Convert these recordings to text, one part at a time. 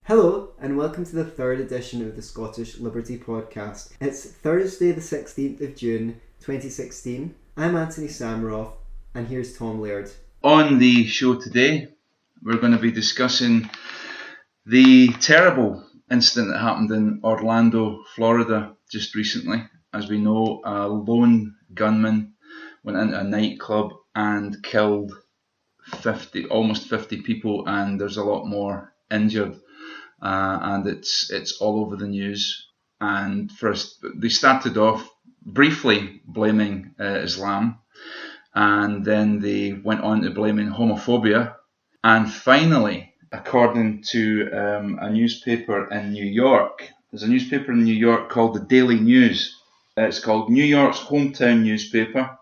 Hello, and welcome to the third edition of the Scottish Liberty Podcast. It's Thursday the 16th of June 2016. I'm Antony Sammeroff, and here's Tom Laird. On the show today, we're going to be discussing the terrible incident that happened in Orlando, Florida just recently. As we know, a lone gunman went into a nightclub and killed almost 50 people, and there's a lot more injured. And it's all over the news. And first, they started off briefly blaming Islam, and then they went on to blaming homophobia, and finally, according to a newspaper in New York, there's a newspaper in New York called the Daily News. It's called New York's hometown newspaper,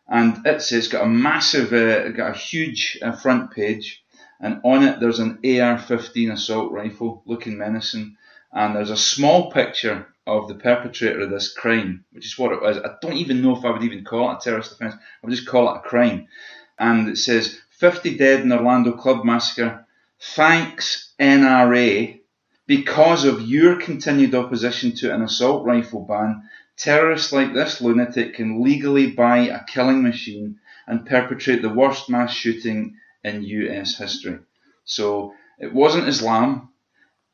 and it's got a huge front page. And on it, there's an AR-15 assault rifle looking menacing. And there's a small picture of the perpetrator of this crime, which is what it was. I don't even know if I would even call it a terrorist offence. I would just call it a crime. And it says, 50 dead in Orlando club massacre. Thanks, NRA. Because of your continued opposition to an assault rifle ban, terrorists like this lunatic can legally buy a killing machine and perpetrate the worst mass shooting in US history. So it wasn't Islam,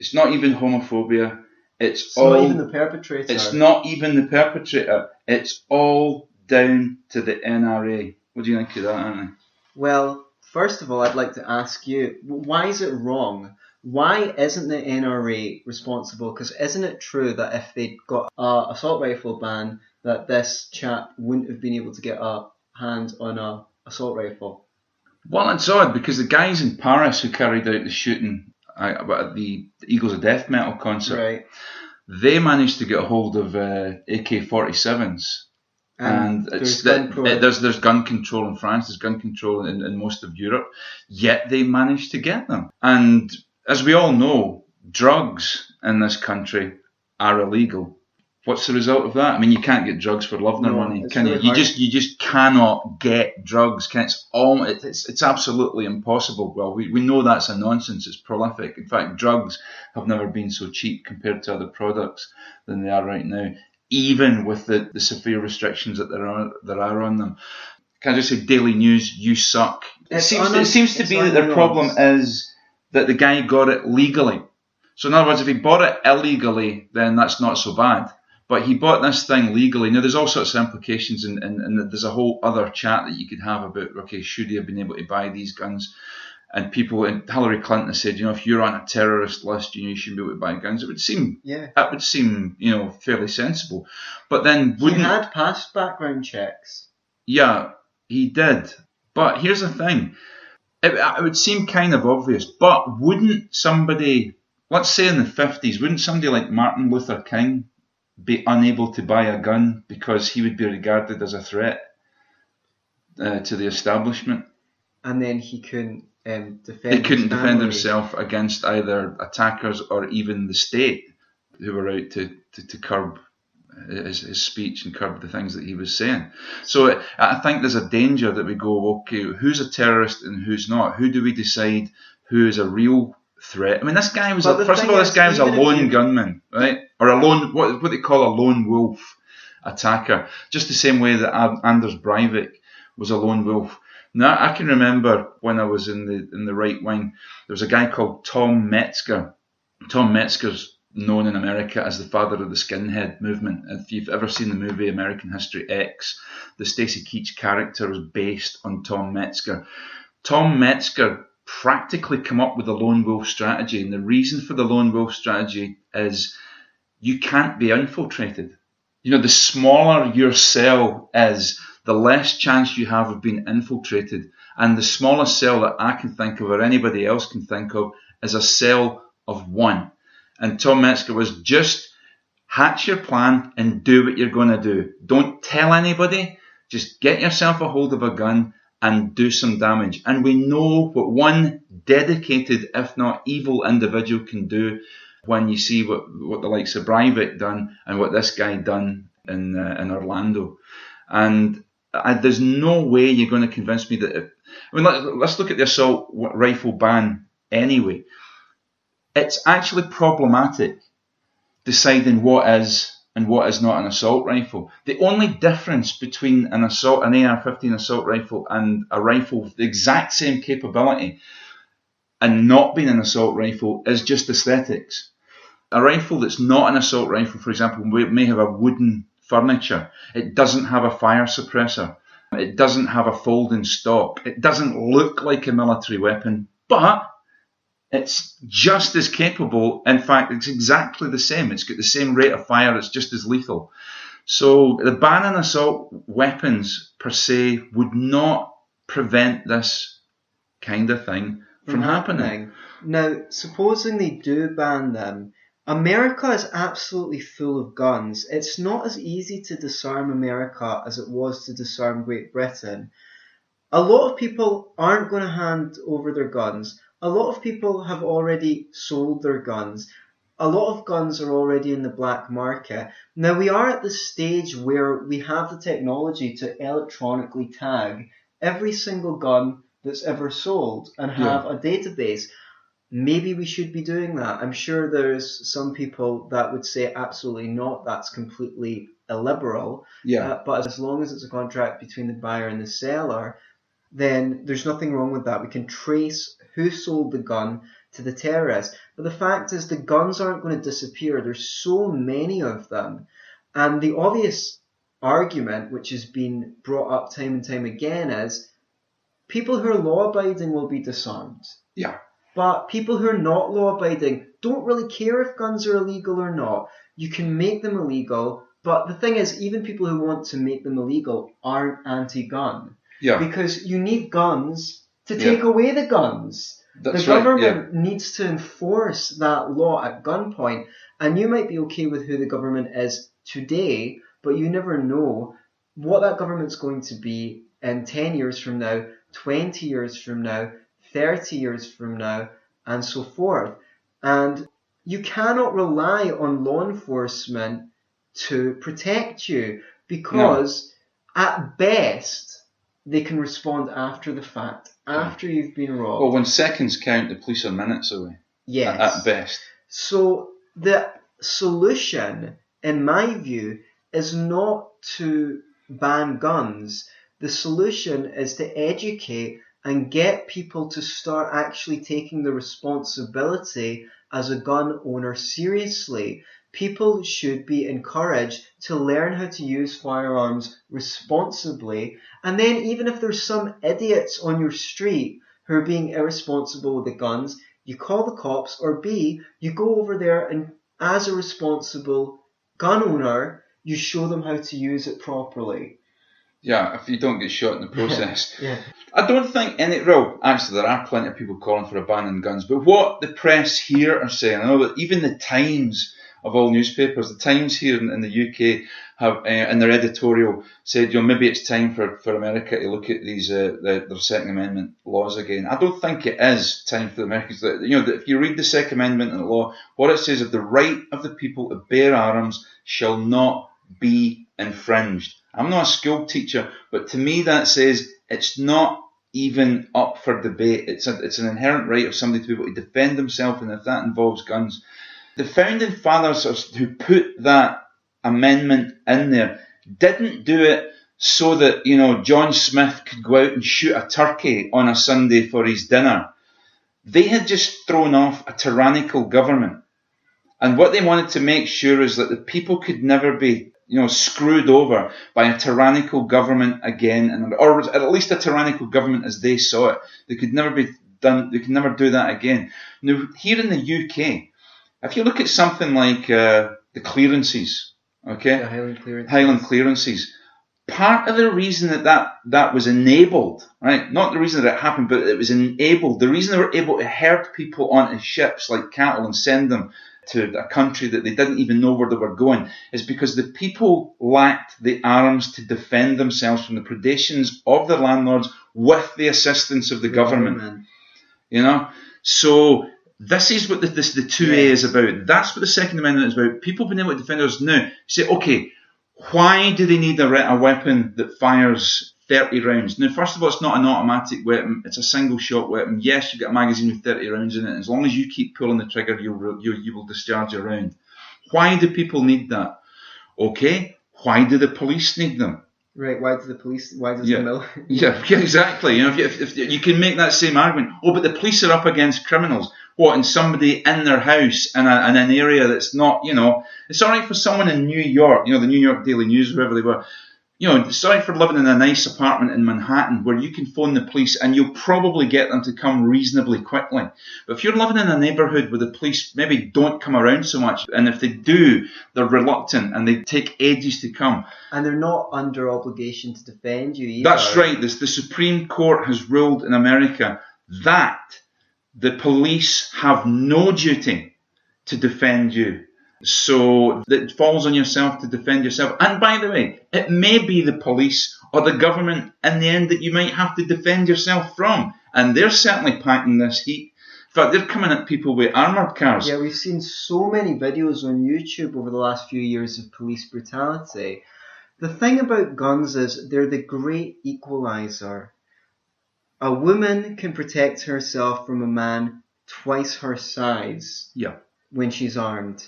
it's not even homophobia, it's not even the perpetrator. It's not even the perpetrator, it's all down to the NRA. What do you think of that, Antony? Well, first of all, I'd like to ask you, why is it wrong? Why isn't the NRA responsible? Because isn't it true that if they'd got an assault rifle ban, that this chap wouldn't have been able to get a hand on an assault rifle? Well, it's odd because the guys in Paris who carried out the shooting at the Eagles of Death Metal concert, right, they managed to get a hold of AK-47s. And there's gun control in France, there's gun control in most of Europe, yet they managed to get them. And as we all know, drugs in this country are illegal. What's the result of that? I mean, you can't get drugs for love nor money, can you? Really You just cannot get drugs. It's absolutely impossible. Well, we know that's a nonsense. It's prolific. In fact, drugs have never been so cheap compared to other products than they are right now, even with the severe restrictions that there are on them. Can I just say, Daily News, you suck. It seems to be that their problem is that the guy got it legally. So in other words, if he bought it illegally, then that's not so bad. But he bought this thing legally. Now, there's all sorts of implications, and there's a whole other chat that you could have about, okay, should he have been able to buy these guns? And Hillary Clinton said, if you're on a terrorist list, you shouldn't be able to buy guns. It would seem, fairly sensible. But then he had passed background checks. Yeah, he did. But here's the thing. It would seem kind of obvious, but wouldn't somebody, let's say in the 50s, wouldn't somebody like Martin Luther King be unable to buy a gun because he would be regarded as a threat to the establishment? And then he couldn't defend He couldn't defend himself against either attackers or even the state who were out to curb his speech and curb the things that he was saying. So I think there's a danger that we go, okay, who's a terrorist and who's not? Who do we decide who is a real threat? I mean, this guy was this guy was a lone gunman, right? Or a lone, what they call a lone wolf attacker, just the same way that Anders Breivik was a lone wolf. Now, I can remember when I was in the right wing, there was a guy called Tom Metzger. Tom Metzger's known in America as the father of the skinhead movement. If you've ever seen the movie American History X, the Stacy Keach character was based on Tom Metzger. Tom Metzger practically come up with the lone wolf strategy, and the reason for the lone wolf strategy is you can't be infiltrated. The smaller your cell is, the less chance you have of being infiltrated. And the smallest cell that I can think of, or anybody else can think of, is a cell of one. And Tom Metzger was just hatch your plan and do what you're going to do. Don't tell anybody. Just get yourself a hold of a gun and do some damage. And we know what one dedicated, if not evil individual can do when you see what the likes of Breivik done and what this guy done in Orlando. And there's no way you're going to convince me that... let's look at the assault rifle ban anyway. it's actually problematic deciding what is and what is not an assault rifle. The only difference between an AR-15 assault rifle and a rifle with the exact same capability and not being an assault rifle is just aesthetics. A rifle that's not an assault rifle, for example, may have a wooden furniture. It doesn't have a fire suppressor. It doesn't have a folding stock. It doesn't look like a military weapon, but it's just as capable. In fact, it's exactly the same. It's got the same rate of fire. It's just as lethal. So the ban on assault weapons per se would not prevent this kind of thing from happening. Now, supposing they do ban them, America is absolutely full of guns. It's not as easy to disarm America as it was to disarm Great Britain. A lot of people aren't going to hand over their guns. A lot of people have already sold their guns. A lot of guns are already in the black market. Now, we are at the stage where we have the technology to electronically tag every single gun that's ever sold and have a database. Maybe we should be doing that. I'm sure there's some people that would say absolutely not, that's completely illiberal. But as long as it's a contract between the buyer and the seller, then there's nothing wrong with that. We can trace who sold the gun to the terrorist. But the fact is, the guns aren't going to disappear. There's so many of them. And the obvious argument, which has been brought up time and time again, is people who are law-abiding will be disarmed. Yeah. But people who are not law-abiding don't really care if guns are illegal or not. You can make them illegal, but the thing is, even people who want to make them illegal aren't anti-gun. Yeah. Because you need guns to take away the guns. That's the government needs to enforce that law at gunpoint, and you might be okay with who the government is today, but you never know what that government's going to be in 10 years from now, 20 years from now, 30 years from now, and so forth. And you cannot rely on law enforcement to protect you, because at best they can respond after the fact, after you've been robbed. Well, when seconds count, the police are minutes away. Yes. At best. So the solution, in my view, is not to ban guns. The solution is to educate and get people to start actually taking the responsibility as a gun owner seriously. People should be encouraged to learn how to use firearms responsibly. And then even if there's some idiots on your street who are being irresponsible with the guns, you call the cops, or B, you go over there and as a responsible gun owner, you show them how to use it properly. Yeah, if you don't get shot in the process. Yeah. I don't think actually there are plenty of people calling for a ban on guns, but what the press here are saying, I know that even the Times of all newspapers, the Times here in the UK have, in their editorial, said, maybe it's time for America to look at these their Second Amendment laws again. I don't think it is time for the Americans. If you read the Second Amendment in the law, what it says is the right of the people to bear arms shall not be infringed. I'm not a school teacher, but to me that says it's not even up for debate. It's an inherent right of somebody to be able to defend themselves, and if that involves guns. The founding fathers who put that amendment in there didn't do it so that, John Smith could go out and shoot a turkey on a Sunday for his dinner. They had just thrown off a tyrannical government. And what they wanted to make sure is that the people could never be screwed over by a tyrannical government again, or at least a tyrannical government as they saw it. They could never be done. They could never do that again. Now, here in the UK, if you look at something like the clearances, okay, the Highland clearances, part of the reason that was enabled, right? Not the reason that it happened, but it was enabled. The reason they were able to herd people onto ships like cattle and send them to a country that they didn't even know where they were going is because the people lacked the arms to defend themselves from the predations of their landlords with the assistance of the government. So this is what the 2A is about. That's what the Second Amendment is about. People being able to defend us. Now, you say, okay, why do they need a weapon that fires 30 rounds. Now, first of all, it's not an automatic weapon. It's a single-shot weapon. Yes, you get a magazine with 30 rounds in it. As long as you keep pulling the trigger, you will discharge a round. Why do people need that? Okay, why do the police need them? Right, why does the military? Yeah, exactly. If you can make that same argument. Oh, but the police are up against criminals. What, and somebody in their house in an area that's not, it's all right for someone in New York, the New York Daily News, wherever they were. It's all right for living in a nice apartment in Manhattan where you can phone the police and you'll probably get them to come reasonably quickly. But if you're living in a neighbourhood where the police maybe don't come around so much, and if they do, they're reluctant and they take ages to come. And they're not under obligation to defend you either. That's right. The Supreme Court has ruled in America that the police have no duty to defend you. So it falls on yourself to defend yourself. And by the way, it may be the police or the government in the end that you might have to defend yourself from. And they're certainly packing this heat. In fact, they're coming at people with armoured cars. Yeah, we've seen so many videos on YouTube over the last few years of police brutality. The thing about guns is they're the great equalizer. A woman can protect herself from a man twice her size when she's armed.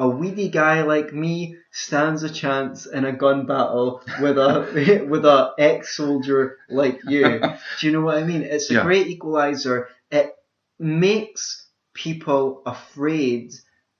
A weedy guy like me stands a chance in a gun battle with a ex-soldier like you. Do you know what I mean? It's a great equalizer. It makes people afraid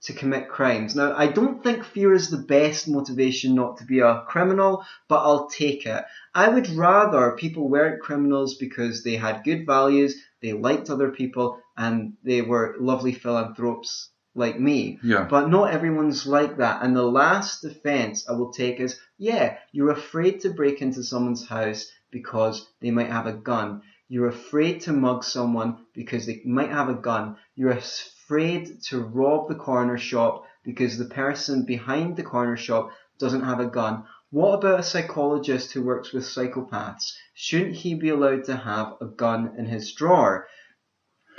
to commit crimes. Now, I don't think fear is the best motivation not to be a criminal, but I'll take it. I would rather people weren't criminals because they had good values, they liked other people, and they were lovely philanthropes like me. Yeah. But not everyone's like that. And the last defense I will take is, you're afraid to break into someone's house because they might have a gun. You're afraid to mug someone because they might have a gun. You're afraid to rob the corner shop because the person behind the corner shop doesn't have a gun. What about a psychologist who works with psychopaths? Shouldn't he be allowed to have a gun in his drawer?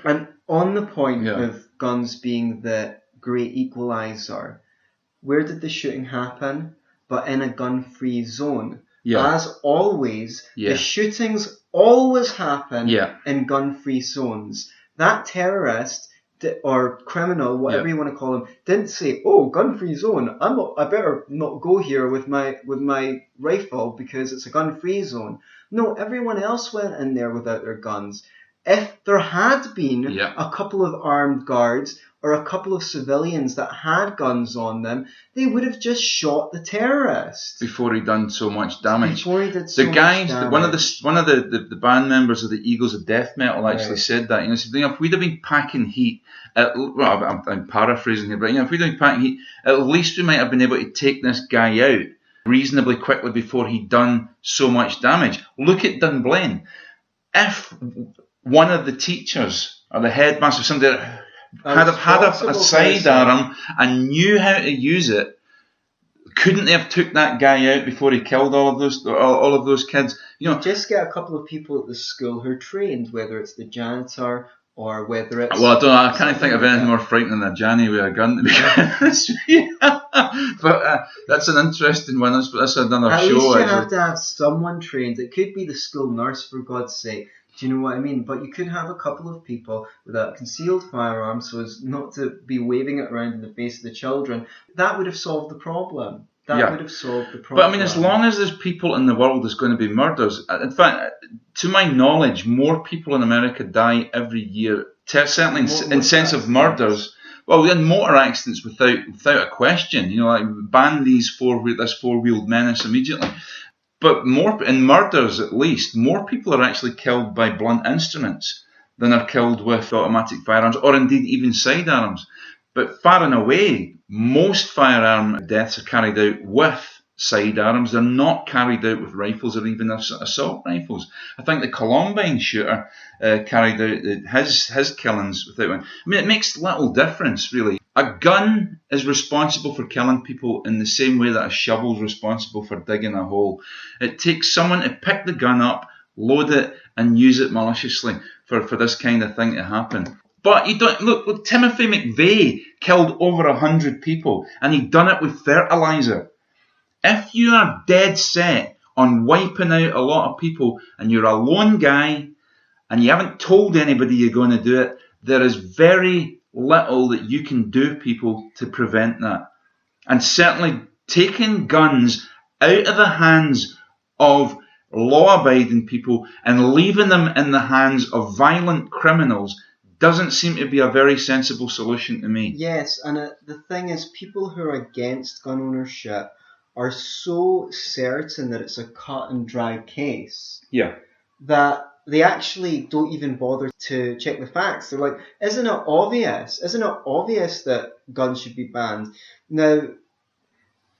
And on the point of guns being the great equalizer, where did the shooting happen? But in a gun-free zone. Yeah. As always, the shootings always happen in gun-free zones. That terrorist or criminal, whatever you want to call him, didn't say, "Oh, gun-free zone. I better not go here with my rifle because it's a gun-free zone." No, everyone else went in there without their guns. If there had been a couple of armed guards or a couple of civilians that had guns on them, they would have just shot the terrorist before he done so much damage. Before he did so much damage. One of the band members of the Eagles of Death Metal actually said that. He said, if we'd have been packing heat, I'm paraphrasing here, but if we'd have been packing heat, at least we might have been able to take this guy out reasonably quickly before he'd done so much damage. Look at Dunblane. If one of the teachers or the headmaster, somebody had a sidearm and knew how to use it, couldn't they have took that guy out before he killed all of those kids? Just get a couple of people at the school who are trained, whether it's the janitor or whether it's... Well, I can't think of anything more frightening than a Janny with a gun, to be honest. But that's an interesting one. That's another show. At least you have to have someone trained. It could be the school nurse, for God's sake. Do you know what I mean? But you could have a couple of people with a concealed firearm so as not to be waving it around in the face of the children. That would have solved the problem. That would have solved the problem. But as long as there's people in the world, there's going to be murders. In fact, to my knowledge, more people in America die every year, certainly in sense of murders. Well, in motor accidents, without a question. Ban this four-wheeled menace immediately. But more in murders, at least, more people are actually killed by blunt instruments than are killed with automatic firearms, or indeed even sidearms. But far and away, most firearm deaths are carried out with sidearms. They're not carried out with rifles or even assault rifles. I think the Columbine shooter carried out his killings without one. I mean, it makes little difference, really. A gun is responsible for killing people in the same way that a shovel is responsible for digging a hole. It takes someone to pick the gun up, load it, and use it maliciously for this kind of thing to happen. But you don't look. Timothy McVeigh killed over 100 people, and he'd done it with fertilizer. If you are dead set on wiping out a lot of people, and you're a lone guy, and you haven't told anybody you're going to do it, there is very little that you can do, people, to prevent that. And certainly taking guns out of the hands of law-abiding people and leaving them in the hands of violent criminals doesn't seem to be a very sensible solution to me. Yes, and the thing is, people who are against gun ownership are so certain that it's a cut and dry case that they actually don't even bother to check the facts. They're like, isn't it obvious? Isn't it obvious that guns should be banned? Now,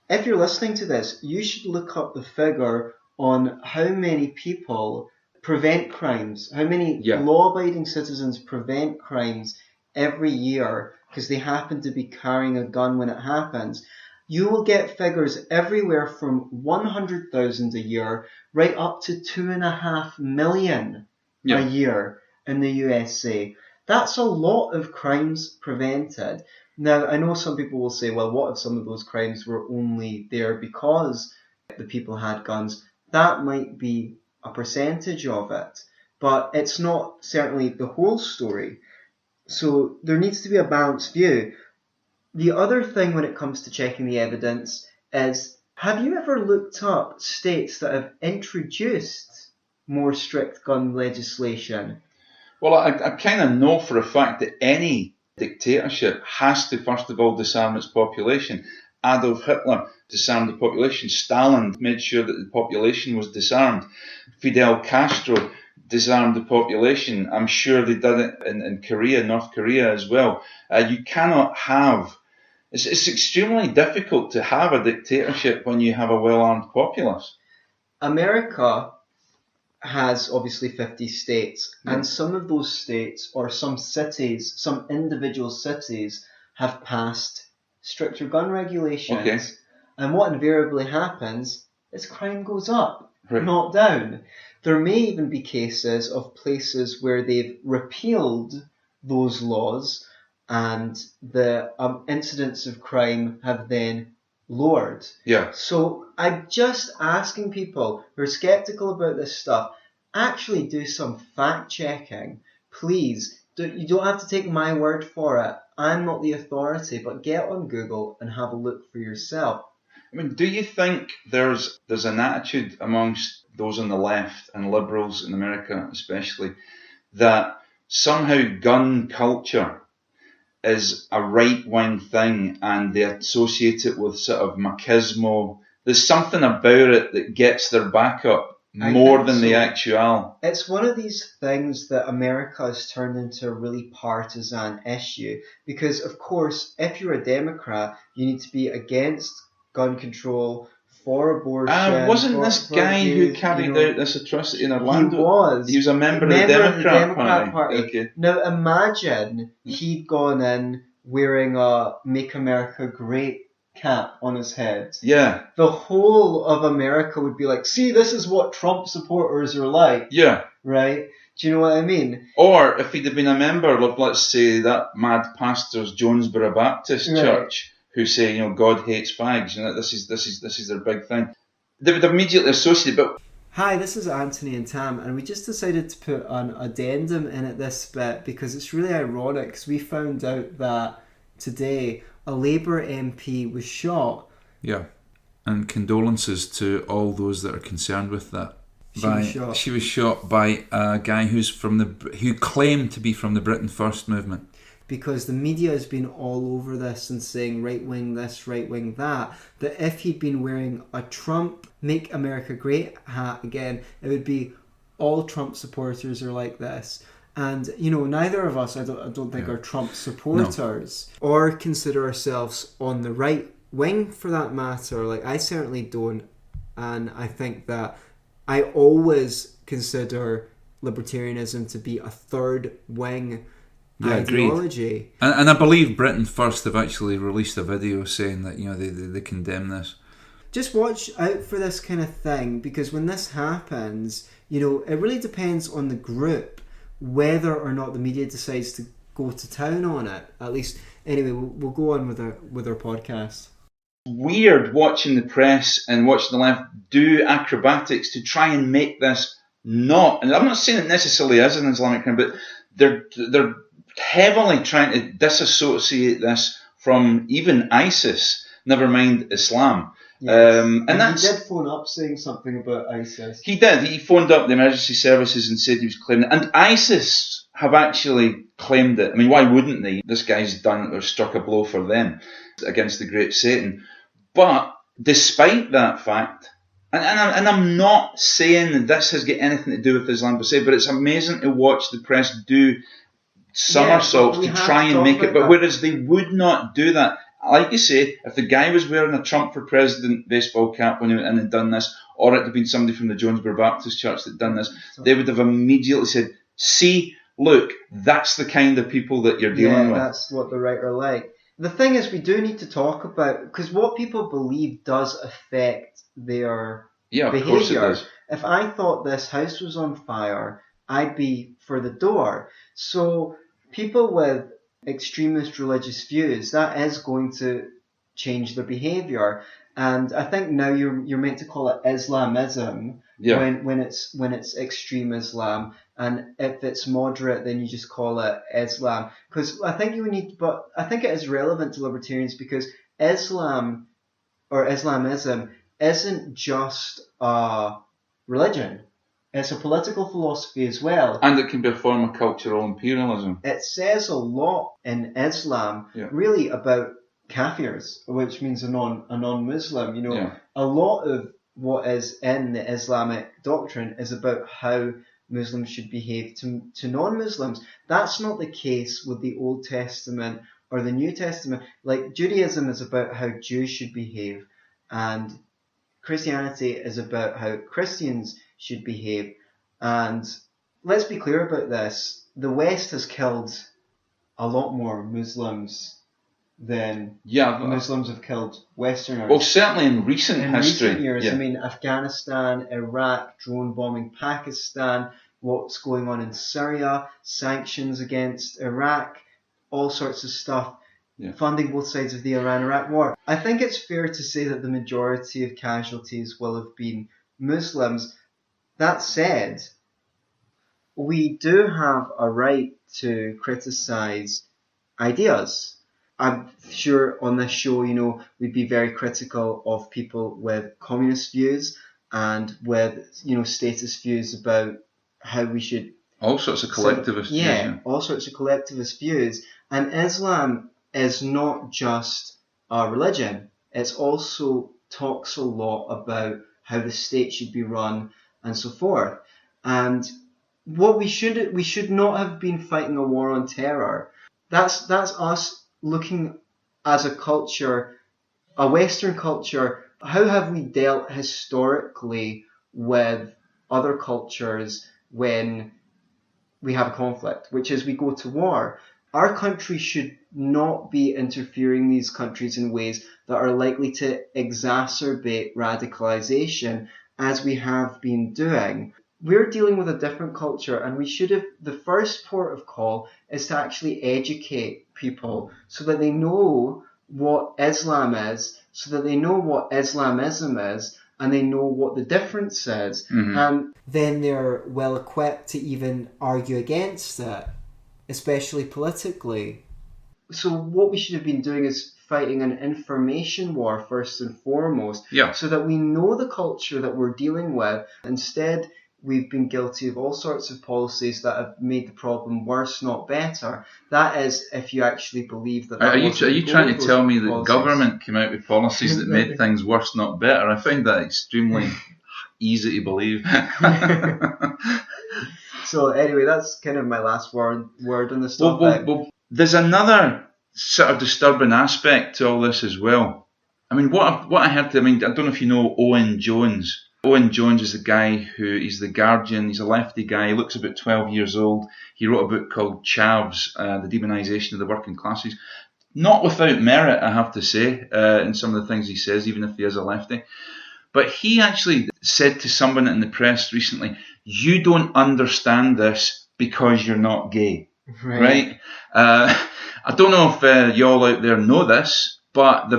if you're listening to this, you should look up the figure on how many people prevent crimes, how many law-abiding citizens prevent crimes every year because they happen to be carrying a gun when it happens. You will get figures everywhere from 100,000 a year right up to 2.5 million a year in the USA. That's a lot of crimes prevented. Now, I know some people will say, well, what if some of those crimes were only there because the people had guns? That might be a percentage of it, but it's not certainly the whole story. So there needs to be a balanced view. The other thing when it comes to checking the evidence is, have you ever looked up states that have introduced more strict gun legislation? Well, I kind of know for a fact that any dictatorship has to, first of all, disarm its population. Adolf Hitler disarmed the population. Stalin made sure that the population was disarmed. Fidel Castro disarmed the population. I'm sure they did it in Korea, North Korea as well. You cannot have... It's extremely difficult to have a dictatorship when you have a well-armed populace. America has obviously 50 states, and some of those states, or some cities, some individual cities, have passed stricter gun regulations. Okay. And what invariably happens is crime goes up, not down. There may even be cases of places where they've repealed those laws and the incidents of crime have then lowered. Yeah. So I'm just asking people who are skeptical about this stuff, actually do some fact checking. Please, you don't have to take my word for it. I'm not the authority, but get on Google and have a look for yourself. I mean, do you think there's an attitude amongst those on the left and liberals in America especially that somehow gun culture is a right-wing thing and they associate it with sort of machismo? There's something about it that gets their back up more than the actual. It's one of these things that America has turned into a really partisan issue because, of course, if you're a Democrat, you need to be against gun control, for abortion. Wasn't this guy who carried out this atrocity in Orlando? He was a member of the Democrat Party. Okay. Now imagine he'd gone in wearing a Make America Great cap on his head. Yeah. The whole of America would be like, see, this is what Trump supporters are like. Yeah. Right? Do you know what I mean? Or if he'd have been a member of, let's say, that mad pastor's Jonesboro Baptist Church, who say, God hates fags, this is their big thing, they would immediately associate it. But hi, this is Antony and Tam, and we just decided to put an addendum in at this bit because it's really ironic because we found out that today a Labour MP was shot. Yeah, and condolences to all those that are concerned with that. She was shot by a guy who claimed to be from the Britain First movement. Because the media has been all over this and saying right wing this, right wing that if he'd been wearing a Trump Make America Great hat again, it would be all Trump supporters are like this. And, neither of us, I don't think, are Trump supporters or consider ourselves on the right wing for that matter. Like, I certainly don't. And I think that I always consider libertarianism to be a third wing ideology. And I believe Britain First have actually released a video saying that they condemn this. Just watch out for this kind of thing, because when this happens, it really depends on the group whether or not the media decides to go to town on it. At least, anyway, we'll go on with our podcast. weird watching the press and watching the left do acrobatics to try and make this not, and I'm not saying it necessarily is an Islamic crime, but they're heavily trying to disassociate this from even ISIS, never mind Islam. Yes. And he did phone up saying something about ISIS. He did. He phoned up the emergency services and said he was claiming it. And ISIS have actually claimed it. I mean, why wouldn't they? This guy's done or struck a blow for them against the great Satan. But despite that fact, and I'm not saying that this has got anything to do with Islam per se, but it's amazing to watch the press do somersaults to try and make it. But whereas they would not do that. Like you say, if the guy was wearing a Trump for President baseball cap when he went in and done this, or it had been somebody from the Jonesboro Baptist Church that had done this, they would have immediately said, see, look, that's the kind of people that you're dealing with. Yeah, that's what the right are like. The thing is, we do need to talk about, because what people believe does affect their behaviour. Of course it does. If I thought this house was on fire, I'd be for the door. So people with extremist religious views, that is going to change their behaviour. And I think now you're meant to call it Islamism when it's extreme Islam, and if it's moderate, then you just call it Islam. Because I think I think it is relevant to libertarians because Islam or Islamism isn't just a religion. It's a political philosophy as well. And it can be a form of cultural imperialism. It says a lot in Islam, really, about kafirs, which means a non-Muslim. You know, a lot of what is in the Islamic doctrine is about how Muslims should behave to non-Muslims. That's not the case with the Old Testament or the New Testament. Like, Judaism is about how Jews should behave, and Christianity is about how Christians should behave. And let's be clear about this. The West has killed a lot more Muslims than Muslims have killed Westerners. Well, certainly in recent history. Recent years, I mean, Afghanistan, Iraq, drone bombing Pakistan, what's going on in Syria, sanctions against Iraq, all sorts of stuff. Funding both sides of the Iran-Iraq war. I think it's fair to say that the majority of casualties will have been Muslims. That said, we do have a right to criticise ideas. I'm sure on this show, we'd be very critical of people with communist views and with, statist views about how we should... All sorts of collectivist views. Yeah, all sorts of collectivist views. And Islam is not just a religion. It also talks a lot about how the state should be run and so forth. And what we should not have been fighting a war on terror. That's us looking as a culture, a Western culture. How have we dealt historically with other cultures when we have a conflict, which is we go to war? Our country should not be interfering in these countries in ways that are likely to exacerbate radicalization, as we have been doing. We're dealing with a different culture, and the first port of call is to actually educate people so that they know what Islam is, so that they know what Islamism is, and they know what the difference is. Mm-hmm. And then they're well equipped to even argue against it, especially politically. So what we should have been doing is fighting an information war first and foremost, so that we know the culture that we're dealing with. Instead, we've been guilty of all sorts of policies that have made the problem worse, not better. That is, if you actually believe that. Are you trying to tell me that government came out with policies that made things worse, not better? I find that extremely easy to believe. So anyway, that's kind of my last word on this topic. Well, there's another sort of disturbing aspect to all this as well. I mean, what I heard, I don't know if you know Owen Jones. Owen Jones is the guy he's the Guardian, he's a lefty guy, he looks about 12 years old. He wrote a book called Chavs, The Demonisation of the Working Classes. Not without merit, I have to say, in some of the things he says, even if he is a lefty. But he actually said to someone in the press recently, you don't understand this because you're not gay, right? I don't know if y'all out there know this, But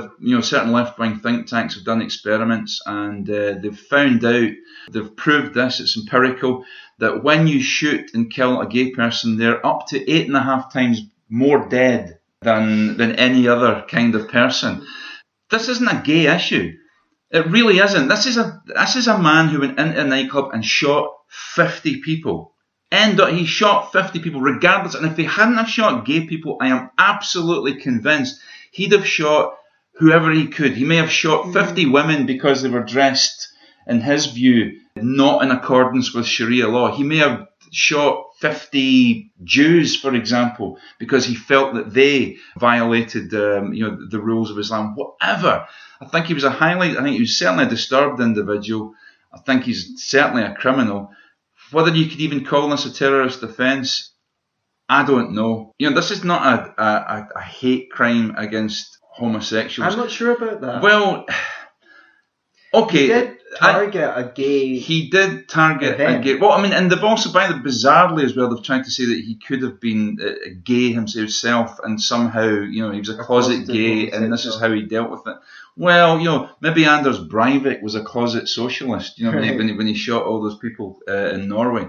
certain left-wing think tanks have done experiments, and they've found out, they've proved this, it's empirical, that when you shoot and kill a gay person, they're up to 8.5 times more dead than any other kind of person. This isn't a gay issue. It really isn't. This is a man who went into a nightclub and shot 50 people. He shot 50 people regardless. And if he hadn't have shot gay people, I am absolutely convinced he'd have shot whoever he could. He may have shot 50 women because they were dressed, in his view, not in accordance with Sharia law. He may have shot 50 Jews, for example, because he felt that they violated the rules of Islam. Whatever. I think he was certainly a disturbed individual. I think he's certainly a criminal. Whether you could even call this a terrorist offence, I don't know. This is not a hate crime against homosexuals. I'm not sure about that. Well, okay. He did target a gay. He did target event. a gay. Well, I mean, and they've also, bizarrely as well, they've tried to say that he could have been gay himself, and somehow, he was a closet gay, and this is how he dealt with it. Well, maybe Anders Breivik was a closet socialist, when he shot all those people in Norway.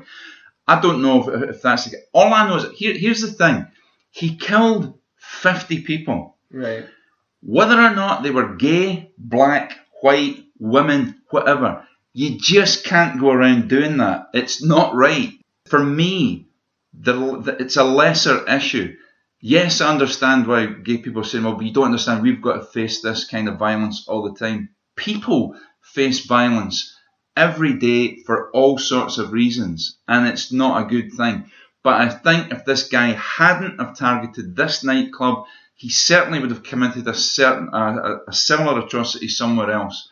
I don't know if that's the case. All I know is, here's the thing. He killed 50 people. Right. Whether or not they were gay, black, white, women, whatever, you just can't go around doing that. It's not right. For me, it's a lesser issue. Yes, I understand why gay people are saying, well, but you don't understand, we've got to face this kind of violence all the time. People face violence every day for all sorts of reasons, and it's not a good thing. But I think if this guy hadn't have targeted this nightclub, he certainly would have committed a similar atrocity somewhere else.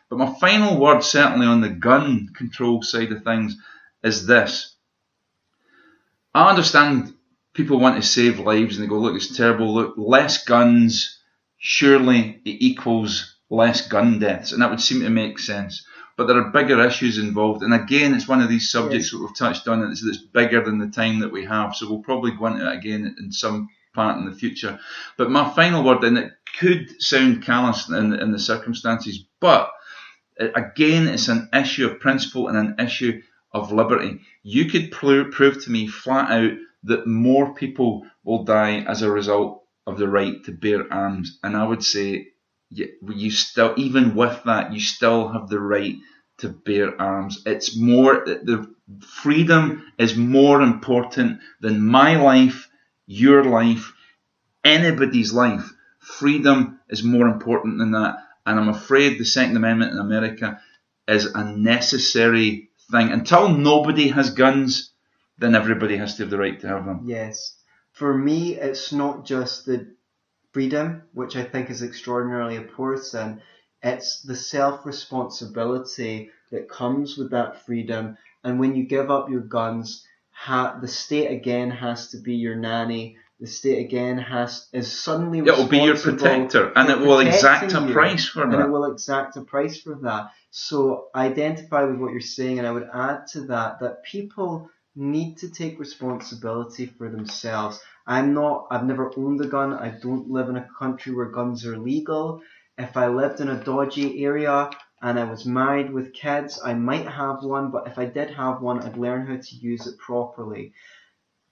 But my final word, certainly on the gun control side of things, is this. I understand people want to save lives and they go, look, it's terrible, look, less guns, surely it equals less gun deaths. And that would seem to make sense. But there are bigger issues involved. And again, it's one of these subjects that we've touched on that's bigger than the time that we have. So we'll probably go into it again in some part in the future. But my final word, and it could sound callous in the circumstances, but again, it's an issue of principle and an issue of liberty. You could prove to me flat out that more people will die as a result of the right to bear arms. And I would say, you still, even with that, you still have the right to bear arms. It's more, the freedom is more important than my life, your life, anybody's life. Freedom is more important than that. And I'm afraid the Second Amendment in America is a necessary thing. Until nobody has guns, then everybody has to have the right to have them. Yes. For me, it's not just the freedom, which I think is extraordinarily important. It's the self-responsibility that comes with that freedom. And when you give up your guns, the state again has to be your nanny. The state again is suddenly responsible. It will be your protector, and it will exact a price for that. And it will exact a price for that. So I identify with what you're saying, and I would add to that people need to take responsibility for themselves. I've never owned a gun. I don't live in a country where guns are legal. If I lived in a dodgy area and I was married with kids, I might have one, but if I did have one, I'd learn how to use it properly.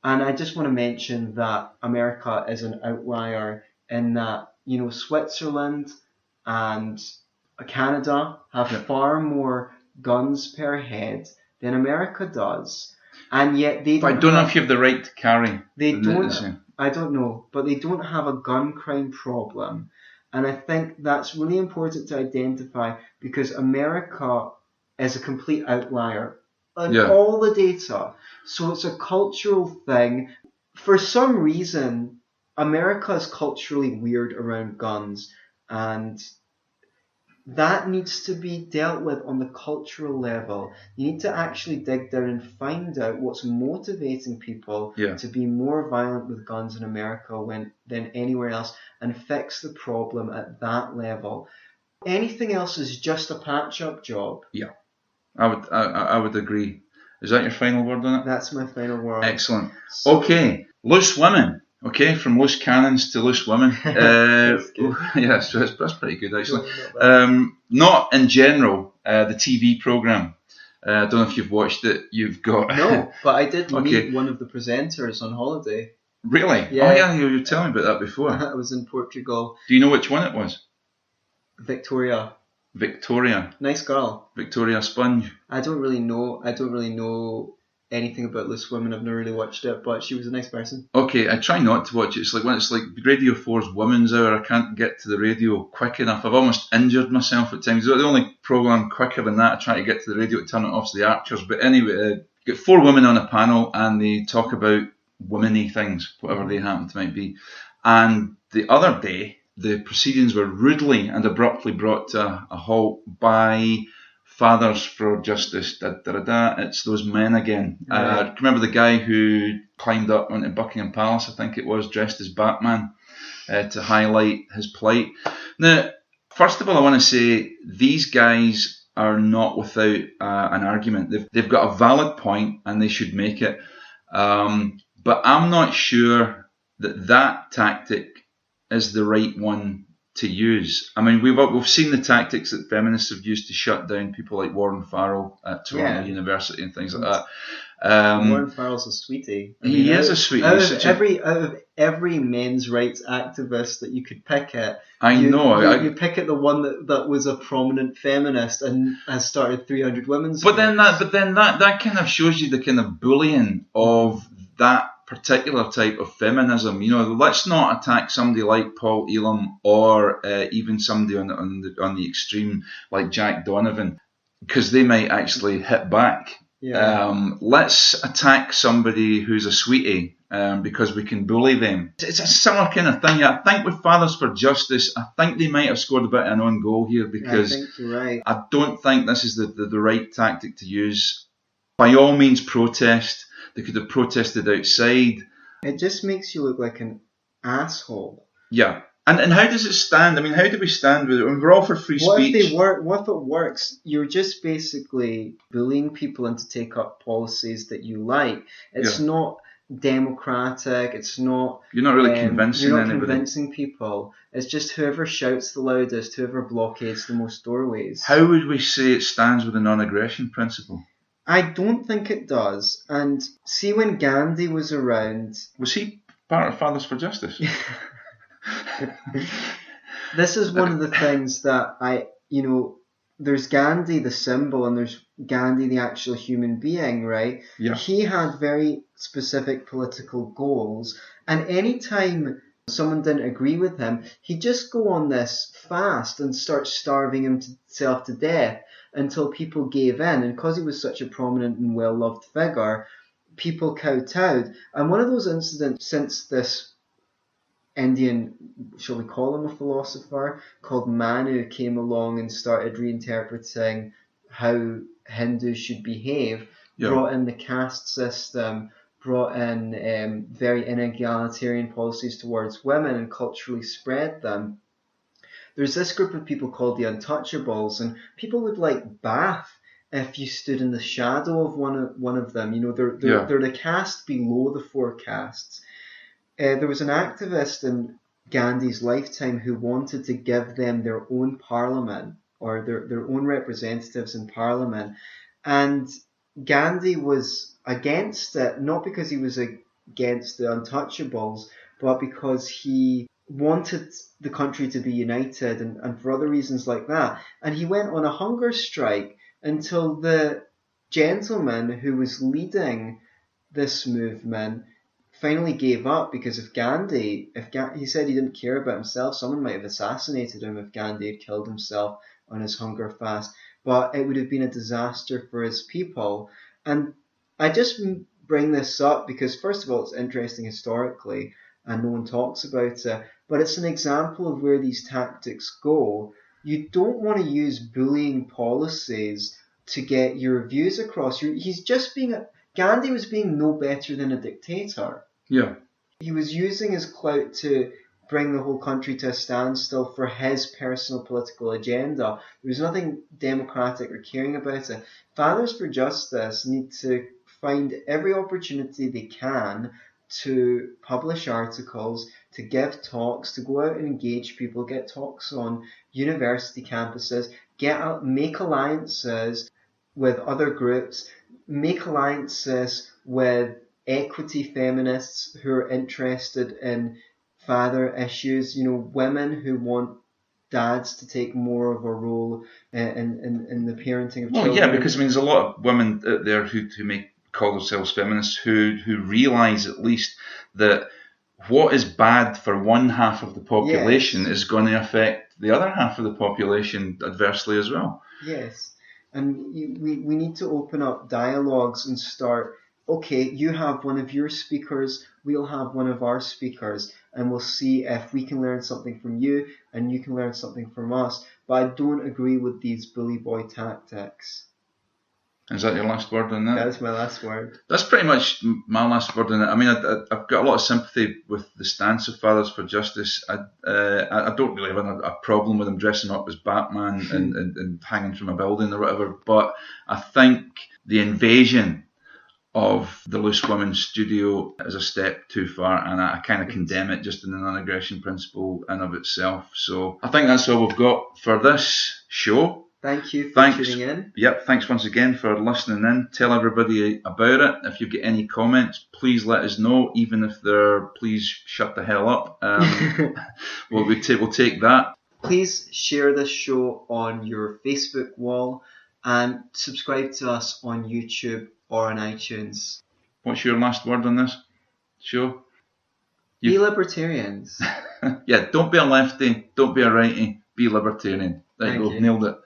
And I just want to mention that America is an outlier in that, Switzerland and Canada have far more guns per head than America does. And yet they don't. But I don't know if you have the right to carry. They don't. I don't know, but they don't have a gun crime problem. And I think that's really important to identify, because America is a complete outlier on all the data. So it's a cultural thing. For some reason, America is culturally weird around guns, and that needs to be dealt with on the cultural level. You need to actually dig down and find out what's motivating people to be more violent with guns in America than anywhere else, and fix the problem at that level. Anything else is just a patch-up job. Yeah, I would agree. Is that your final word on it? That's my final word. Excellent. Okay, loose women. Okay, from loose cannons to loose women. That's good. Yeah, so that's pretty good actually. Not bad. Not in general. The TV program. I don't know if you've watched it. You've got No, but I did Okay. meet one of the presenters on holiday. Really? Yeah. Oh yeah, you were telling me about that before. I was in Portugal. Do you know which one it was? Victoria. Nice girl. Victoria Sponge. I don't really know anything about Loose Women. I've never really watched it, but she was a nice person. Okay, I try not to watch it. It's like when it's like Radio 4's Women's Hour, I can't get to the radio quick enough. I've almost injured myself at times. The only programme quicker than that, I try to get to the radio to turn it off to the Archers. But anyway, get 4 women on a panel and they talk about womany things, whatever they happen to might be. And the other day, the proceedings were rudely and abruptly brought to a halt by Fathers for Justice. It's those men again. Right. Remember the guy who climbed up onto Buckingham Palace, I think it was, dressed as Batman to highlight his plight. Now, first of all, I want to say these guys are not without an argument. They've got a valid point and they should make it. But I'm not sure that tactic is the right one to use. I mean, we've seen the tactics that feminists have used to shut down people like Warren Farrell at Toronto University and things like that. Warren Farrell's a sweetie. He is a sweetie. Out of every men's rights activist that you could pick at, you pick at the one that was a prominent feminist and has started 300 women's. But then that kind of shows you the kind of bullying of that particular type of feminism. You know, let's not attack somebody like Paul Elam or even somebody on the extreme like Jack Donovan, because they might actually hit back. Yeah. Let's attack somebody who's a sweetie because we can bully them. It's a similar kind of thing. I think with Fathers for Justice, I think they might have scored a bit of an own goal here, because I think you're right. I don't think this is the right tactic to use. By all means, protest. They could have protested outside. It just makes you look like an asshole. Yeah. And how does it stand? I mean, how do we stand with it? I mean, we're all for free speech. What if it works? You're just basically bullying people into take up policies that you like. It's not democratic. It's not. You're not really convincing anybody. You're not convincing people. It's just whoever shouts the loudest, whoever blockades the most doorways. How would we say it stands with the non-aggression principle? I don't think it does. And see, when Ghandi was around... Was he part of Fathers for Justice? This is one of the things that there's Ghandi, the symbol, and there's Ghandi, the actual human being, right? Yeah. He had very specific political goals, and anytime someone didn't agree with him, he'd just go on this fast and start starving himself to death until people gave in. And because he was such a prominent and well-loved figure, people kowtowed. And one of those incidents since this Indian, shall we call him a philosopher, called Manu came along and started reinterpreting how Hindus should behave, brought in the caste system, brought in very inegalitarian policies towards women and culturally spread them. There's this group of people called the Untouchables, and people would like bath if you stood in the shadow of one of them. You know, they're the caste below the 4 castes. There was an activist in Gandhi's lifetime who wanted to give them their own parliament, or their own representatives in parliament, and Ghandi was against it, not because he was against the Untouchables, but because he wanted the country to be united and for other reasons like that. And he went on a hunger strike until the gentleman who was leading this movement finally gave up, because if Ghandi, he said he didn't care about himself, someone might have assassinated him if Ghandi had killed himself on his hunger fast, but it would have been a disaster for his people. And I just bring this up because, first of all, it's interesting historically and no one talks about it, but it's an example of where these tactics go. You don't want to use bullying policies to get your views across. Ghandi was being no better than a dictator. Yeah. He was using his clout to bring the whole country to a standstill for his personal political agenda. There was nothing democratic or caring about it. Fathers for Justice need to find every opportunity they can to publish articles, to give talks, to go out and engage people, get talks on university campuses, make alliances with other groups, make alliances with equity feminists who are interested in father issues, women who want dads to take more of a role in the parenting of children. Well, yeah, because there's a lot of women out there who call themselves feminists who realise at least that what is bad for one half of the population is going to affect the other half of the population adversely as well. Yes, and we need to open up dialogues and start, okay, you have one of your speakers, we'll have one of our speakers, and we'll see if we can learn something from you and you can learn something from us. But I don't agree with these bully boy tactics. Is that your last word on that? That's my last word. That's pretty much my last word on it. I mean, I've got a lot of sympathy with the stance of Fathers for Justice. I don't really have a problem with them dressing up as Batman and hanging from a building or whatever, but I think the invasion of the Loose Women's studio is a step too far, and I kind of condemn it just in the non-aggression principle in of itself. So I think that's all we've got for this show. Thank you for tuning in. Yep, thanks once again for listening in. Tell everybody about it. If you've got any comments, please let us know, even if they're please shut the hell up. We'll take that. Please share this show on your Facebook wall and subscribe to us on YouTube or on iTunes. What's your last word on this show? Be libertarians. Yeah, don't be a lefty, don't be a righty, be libertarian. There you go, nailed it.